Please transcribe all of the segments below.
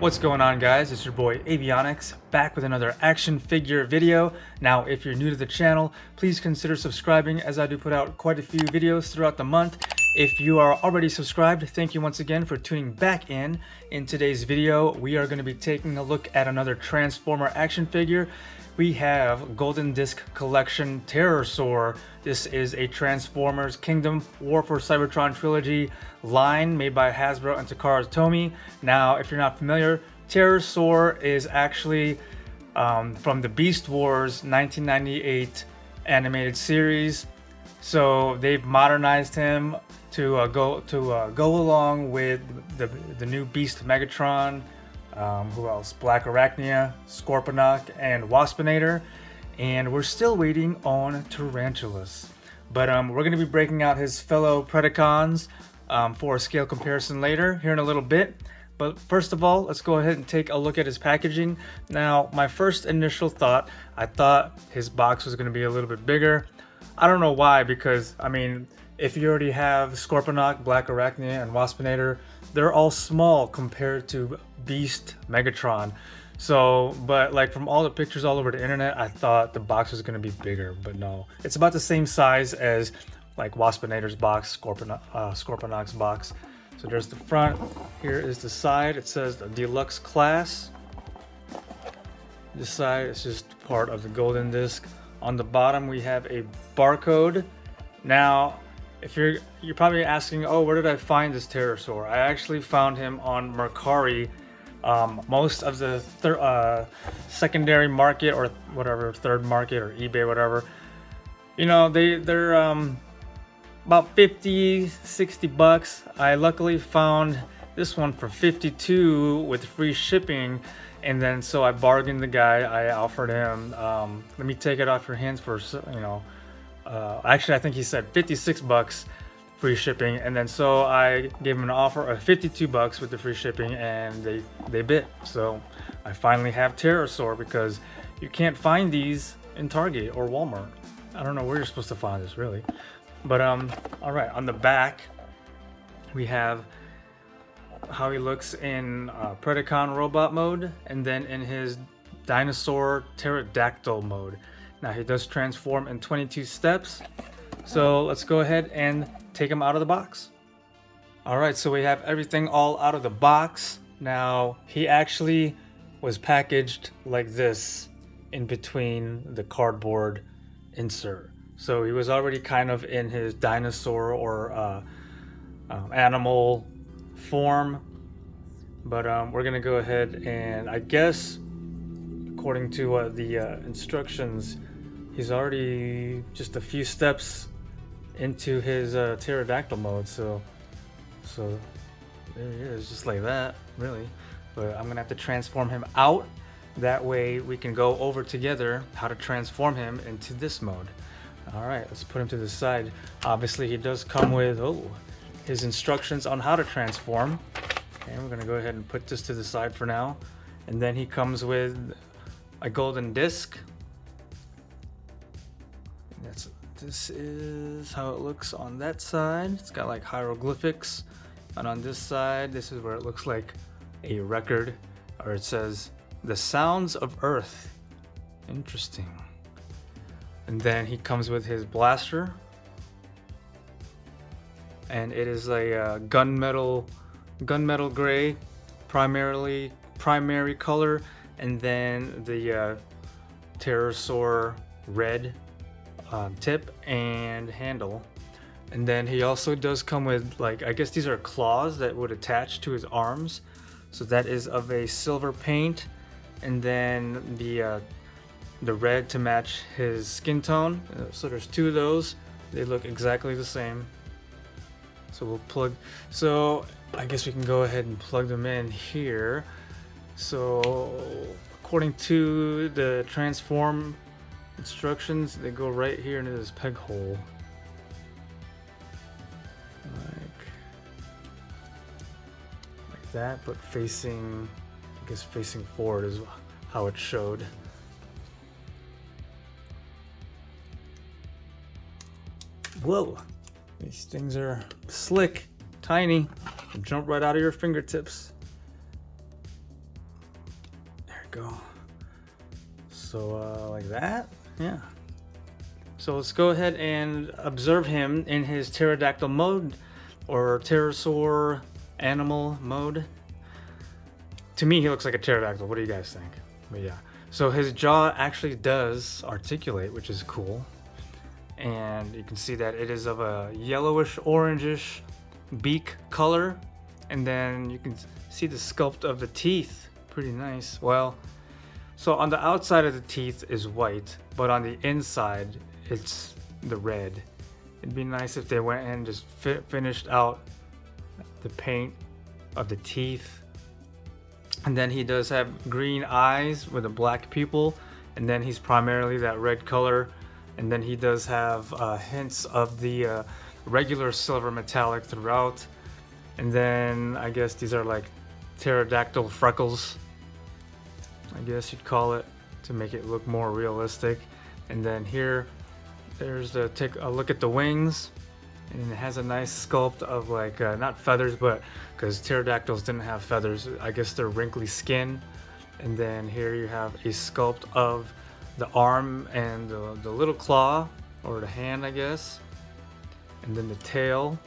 What's going on, guys? It's your boy Avionics back with another action figure video. Now, if you're new to the channel, please consider subscribing, as I do put out quite a few videos throughout the month. If you are already subscribed, thank you once again for tuning back in. In today's video, we are going to be taking a look at another Transformer action figure. We have Golden Disc Collection Terrorsaur. This is a Transformers Kingdom War for Cybertron trilogy line made by Hasbro and Takara Tomy. Now, if you're not familiar, Terrorsaur is actually from the Beast Wars 1998 animated series. So they've modernized him to go along with the new Beast Megatron. Who else? Black Arachnia, Scorponok, and Waspinator. And we're still waiting on Tarantulas. But we're going to be breaking out his fellow Predacons for a scale comparison later, here in a little bit. But first of all, let's go ahead and take a look at his packaging. Now, my first initial thought, I thought his box was going to be a little bit bigger. I don't know why, because, I mean, if you already have Scorponok, Black Arachnia, and Waspinator, they're all small compared to Beast Megatron. So, but like from all the pictures all over the internet, I thought the box was going to be bigger, but no. It's about the same size as like Waspinator's box, Scorponok's box. So there's the front. Here is the side. It says the deluxe class. This side is just part of the Golden Disc. On the bottom, we have a barcode. Now, if you're probably asking, oh, where did I find this Terrorsaur? I actually found him on Mercari. Most of the secondary market or whatever, third market or eBay, whatever, you know, they're about 50, 60 bucks. I luckily found this one for 52 with free shipping. And then so I bargained the guy. I offered him, let me take it off your hands for, you know, actually I think he said 56 bucks free shipping, and then so I gave him an offer of 52 bucks with the free shipping, and they bit. So I finally have Terrorsaur, because you can't find these in Target or Walmart. I don't know where you're supposed to find this, really. But all right, on the back we have how he looks in Predacon robot mode, and then in his dinosaur Pterodactyl mode. Now, he does transform in 22 steps. So let's go ahead and take him out of the box. All right, so we have everything all out of the box. Now, he actually was packaged like this in between the cardboard insert. So he was already kind of in his dinosaur or animal form. But we're gonna go ahead and, I guess, according to the instructions, he's already just a few steps into his pterodactyl mode. So there he is, just like that, really. But I'm gonna have to transform him out. That way we can go over together how to transform him into this mode. All right, let's put him to the side. Obviously, he does come with his instructions on how to transform. And we're gonna go ahead and put this to the side for now. And then he comes with a golden disc. This is how it looks on that side. It's got like hieroglyphics. And on this side, this is where it looks like a record, or it says the sounds of Earth. Interesting. And then he comes with his blaster. And it is a gunmetal gray, primary color, and then the Terrorsaur red tip and handle. And then he also does come with, like, I guess these are claws that would attach to his arms. So that is of a silver paint, and then the red to match his skin tone. So there's two of those. They look exactly the same. So we'll plug. So I guess we can go ahead and plug them in here. So according to the transform instructions, they go right here into this peg hole. Like that, but facing, I guess facing forward is how it showed. Whoa, these things are slick, tiny, jump right out of your fingertips. go. So like that, yeah. So let's go ahead and observe him in his pterodactyl mode, or pterosaur animal mode. To me, he looks like a pterodactyl. What do you guys think? But yeah, so his jaw actually does articulate, which is cool. And you can see that it is of a yellowish orangish beak color. And then you can see the sculpt of the teeth. Pretty nice. Well, so on the outside of the teeth is white, but on the inside it's the red. It'd be nice if they went and just finished out the paint of the teeth. And then he does have green eyes with a black pupil, and then he's primarily that red color. And then he does have hints of the regular silver metallic throughout. And then I guess these are like pterodactyl freckles, I guess you'd call it, to make it look more realistic. And then here, there's the take a look at the wings, and it has a nice sculpt of like not feathers, but because pterodactyls didn't have feathers, I guess they're wrinkly skin. And then here you have a sculpt of the arm and the little claw, or the hand, I guess. And then the tail.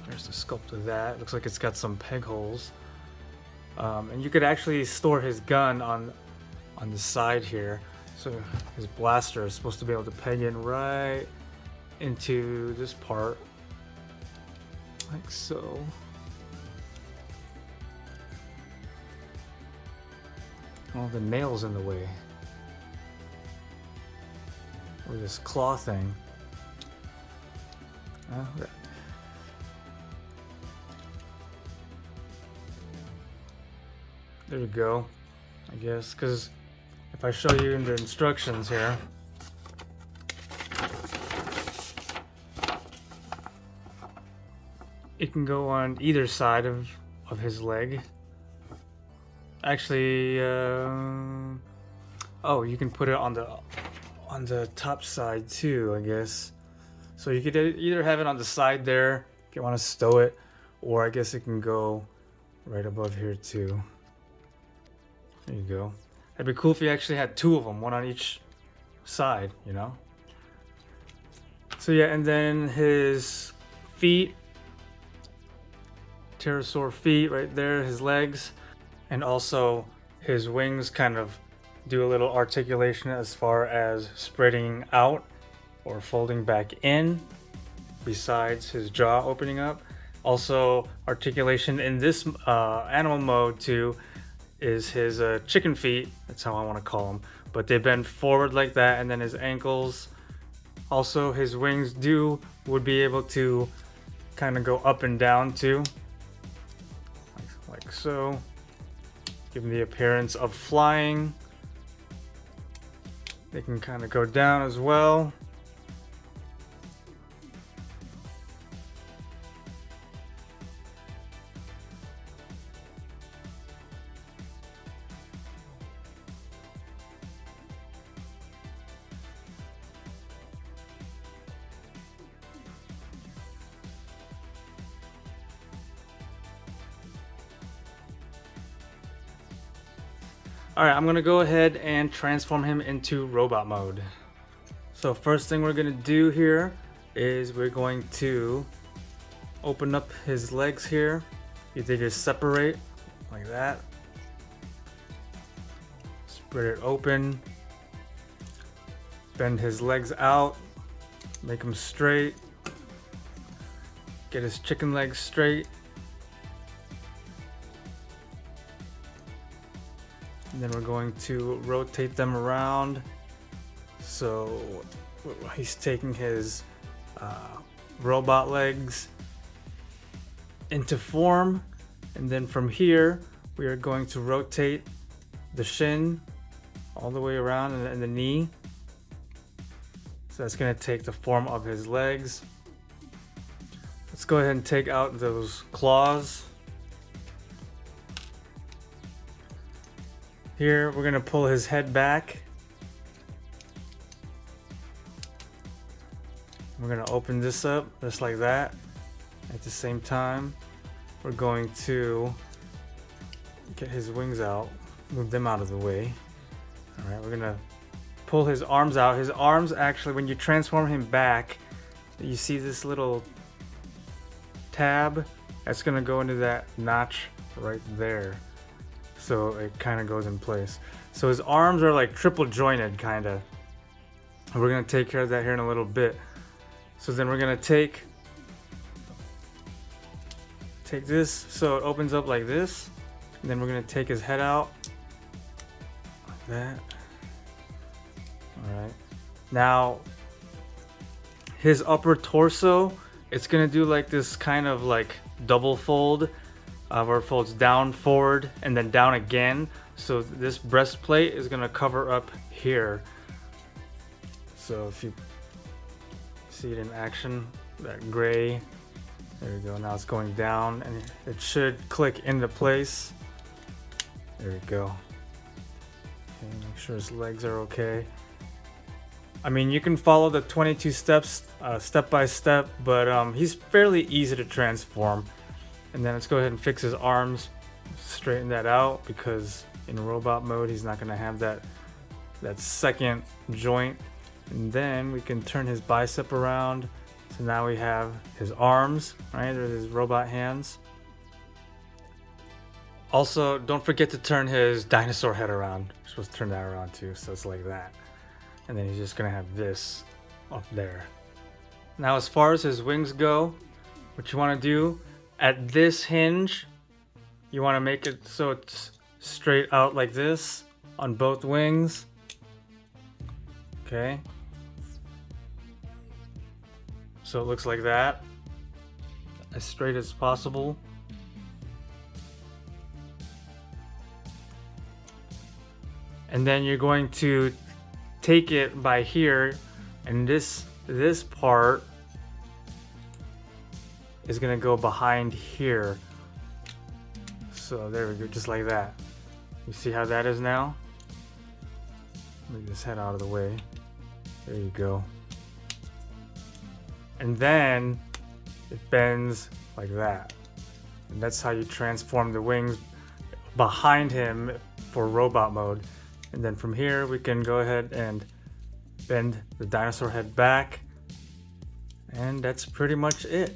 There's the sculpt of that. Looks like it's got some peg holes. And you could actually store his gun on the side here. So his blaster is supposed to be able to peg in right into this part, like so. Oh, the nail's in the way. Or this claw thing. Okay. There you go, I guess, because if I show you in the instructions here, it can go on either side of his leg. Actually, oh, you can put it on the top side too, I guess. So you could either have it on the side there if you want to stow it, or I guess it can go right above here too. There you go. That'd be cool if you actually had two of them, one on each side, you know? So yeah, and then his feet, pterosaur feet right there, his legs, and also his wings kind of do a little articulation as far as spreading out or folding back in, besides his jaw opening up. Also, articulation in this animal mode too is his chicken feet. That's how I want to call them, but they bend forward like that, and then his ankles. Also, his wings would be able to kind of go up and down too, like so. Give them the appearance of flying. They can kind of go down as well. Alright, I'm gonna go ahead and transform him into robot mode. So first thing we're gonna do here is we're going to open up his legs here. You just separate like that. Spread it open. Bend his legs out. Make them straight. Get his chicken legs straight. And then we're going to rotate them around. So he's taking his robot legs into form. And then from here, we are going to rotate the shin all the way around and the knee. So that's going to take the form of his legs. Let's go ahead and take out those claws. Here, we're gonna pull his head back. We're gonna open this up just like that. At the same time, we're going to get his wings out. move them out of the way. All right, we're gonna pull his arms out. His arms, actually, when you transform him back, you see this little tab that's gonna go into that notch right there. So it kind of goes in place. So his arms are like triple jointed, kind of. We're gonna take care of that here in a little bit. So then we're gonna take this, so it opens up like this. And then we're gonna take his head out like that. All right. Now, his upper torso, it's gonna do like this kind of like double fold, where it folds down, forward, and then down again. So this breastplate is gonna cover up here. So if you see it in action, that gray, there we go. Now it's going down, and it should click into place. There we go. Okay, make sure his legs are okay. I mean, you can follow the 22 steps step by step, but he's fairly easy to transform. And then let's go ahead and fix his arms, straighten that out, because in robot mode he's not going to have that second joint. And then we can turn his bicep around. So now we have his arms, right? There's his robot hands. Also, don't forget to turn his dinosaur head around. You're supposed to turn that around too, so it's like that. And then he's just gonna have this up there. Now, as far as his wings go, what you wanna do, at this hinge, you wanna make it so it's straight out like this on both wings. Okay. So it looks like that, as straight as possible. And then you're going to take it by here, and this part is gonna go behind here. So there we go, just like that. You see how that is now? Move this head out of the way. There you go. And then it bends like that. And that's how you transform the wings behind him for robot mode. And then from here, we can go ahead and bend the dinosaur head back. And that's pretty much it.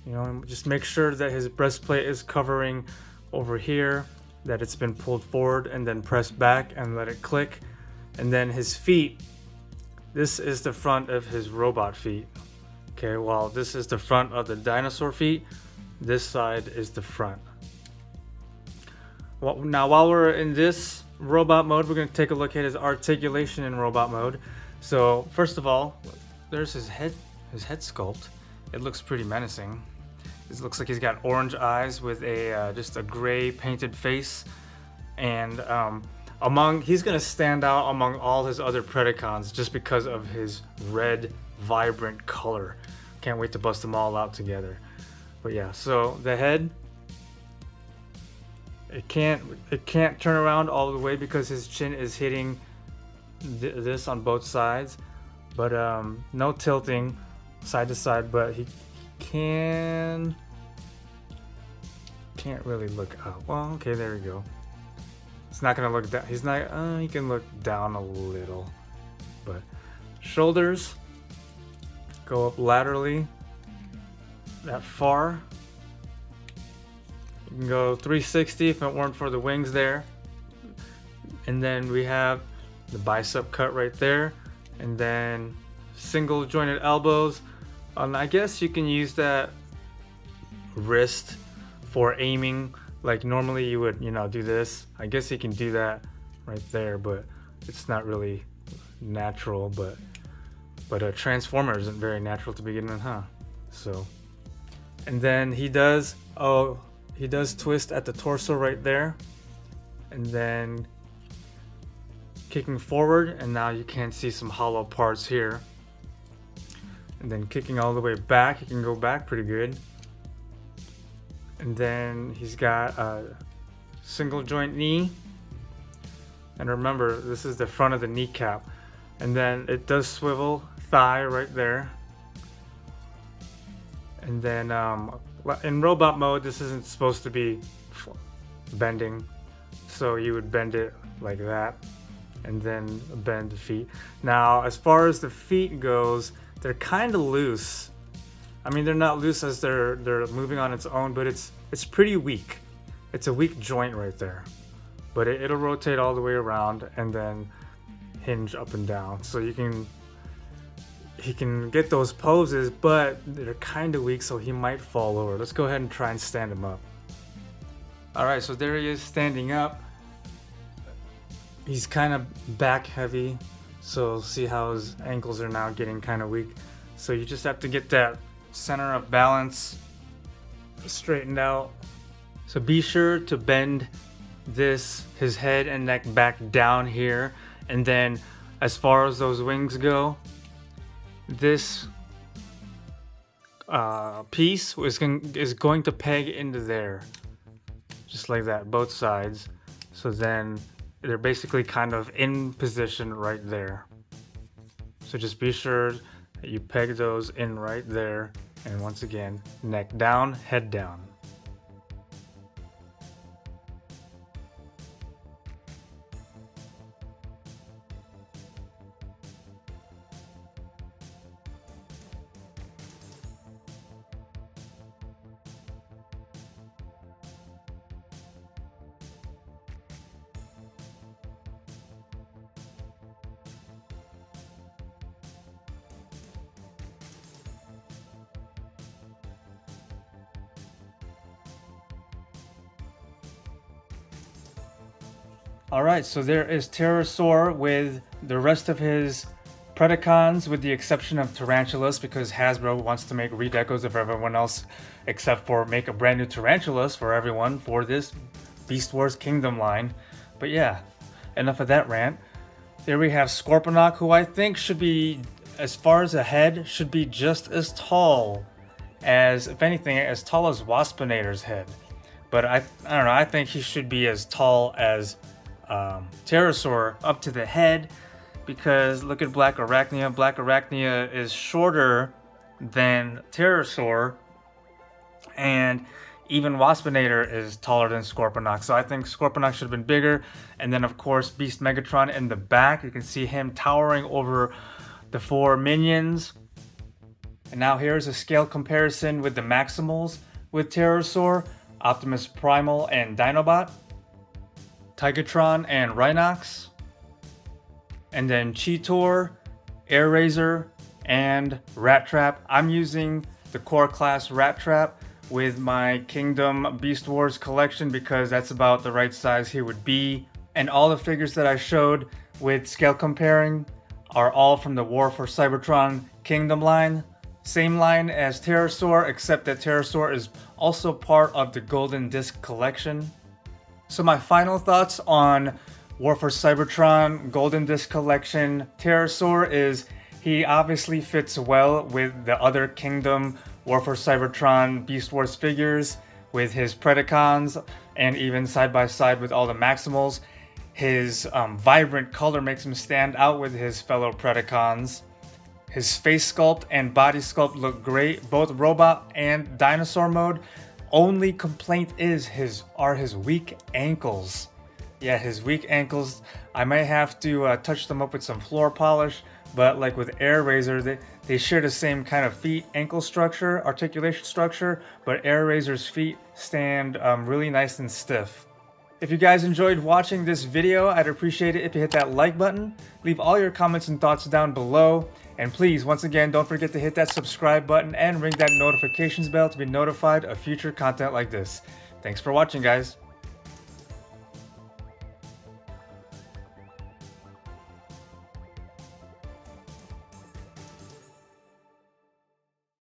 You know, just make sure that his breastplate is covering over here, that it's been pulled forward and then pressed back and let it click. And then his feet, this is the front of his robot feet. Okay, while this is the front of the dinosaur feet, this side is the front. Well, now while we're in this robot mode, we're going to take a look at his articulation in robot mode. So first of all, there's his head sculpt. It looks pretty menacing. It looks like he's got orange eyes with a just a gray painted face, and he's going to stand out among all his other Predacons just because of his red, vibrant color. Can't wait to bust them all out together. But yeah, so the head, it can't turn around all the way because his chin is hitting this on both sides. But no tilting side to side, but he can't really look up. Well, okay, there we go. It's not gonna look down. He's not. He can look down a little, but shoulders go up laterally that far. You can go 360 if it weren't for the wings there. And then we have the bicep cut right there, and then single jointed elbows. I guess you can use that wrist for aiming, like normally you would, do this. I guess you can do that right there, but it's not really natural. But a transformer isn't very natural to begin with, huh? So, and then he does twist at the torso right there, and then kicking forward, and now you can see some hollow parts here. And then kicking all the way back, he can go back pretty good. And then he's got a single joint knee. And remember, this is the front of the kneecap. And then it does swivel thigh right there. And then in robot mode, this isn't supposed to be bending. So you would bend it like that and then bend the feet. Now, as far as the feet goes, they're kind of loose. I mean, they're not loose as they're moving on its own, but it's pretty weak. It's a weak joint right there. But it'll rotate all the way around and then hinge up and down. So he can get those poses, but they're kind of weak, so he might fall over. Let's go ahead and try and stand him up. All right, so there he is standing up. He's kind of back heavy, so see how his ankles are now getting kind of weak. So you just have to get that center of balance straightened out. So be sure to bend his head and neck back down here, and then as far as those wings go, this piece is going to peg into there, just like that, both sides. So then they're basically kind of in position right there. So just be sure that you peg those in right there, and once again, neck down, head down. Alright, so there is Terrorsaur with the rest of his Predacons, with the exception of Tarantulas, because Hasbro wants to make redecos of everyone else except for make a brand new Tarantulas for everyone for this Beast Wars Kingdom line. But yeah, enough of that rant. There we have Scorponok, who I think should be, as far as a head, should be just as tall as, if anything, as tall as Waspinator's head. But I don't know, I think he should be as tall as Pterosaur up to the head, because look at Black Arachnia. Black Arachnia is shorter than Terrorsaur, and even Waspinator is taller than Scorponok. So I think Scorponok should have been bigger. And then of course Beast Megatron in the back, you can see him towering over the 4 minions. And now here's a scale comparison with the Maximals with Terrorsaur, Optimus Primal and Dinobot, Tigatron and Rhinox, and then Cheetor, Air Razor, and Rat Trap. I'm using the core class Rat Trap with my Kingdom Beast Wars collection because that's about the right size he would be. And all the figures that I showed with scale comparing are all from the War for Cybertron Kingdom line. Same line as Terrorsaur, except that Terrorsaur is also part of the Golden Disc collection. So my final thoughts on War for Cybertron Golden Disc collection Terrorsaur is he obviously fits well with the other Kingdom War for Cybertron Beast Wars figures with his Predacons, and even side by side with all the Maximals. His vibrant color makes him stand out with his fellow Predacons. His face sculpt and body sculpt look great, both robot and dinosaur mode. Only complaint is his weak ankles. Yeah, his weak ankles. I might have to touch them up with some floor polish, but like with Air Razor, they share the same kind of feet ankle structure, articulation structure, but Air Razor's feet stand really nice and stiff. If you guys enjoyed watching this video, I'd appreciate it if you hit that like button, leave all your comments and thoughts down below, and please, once again, don't forget to hit that subscribe button and ring that notifications bell to be notified of future content like this. Thanks for watching, guys.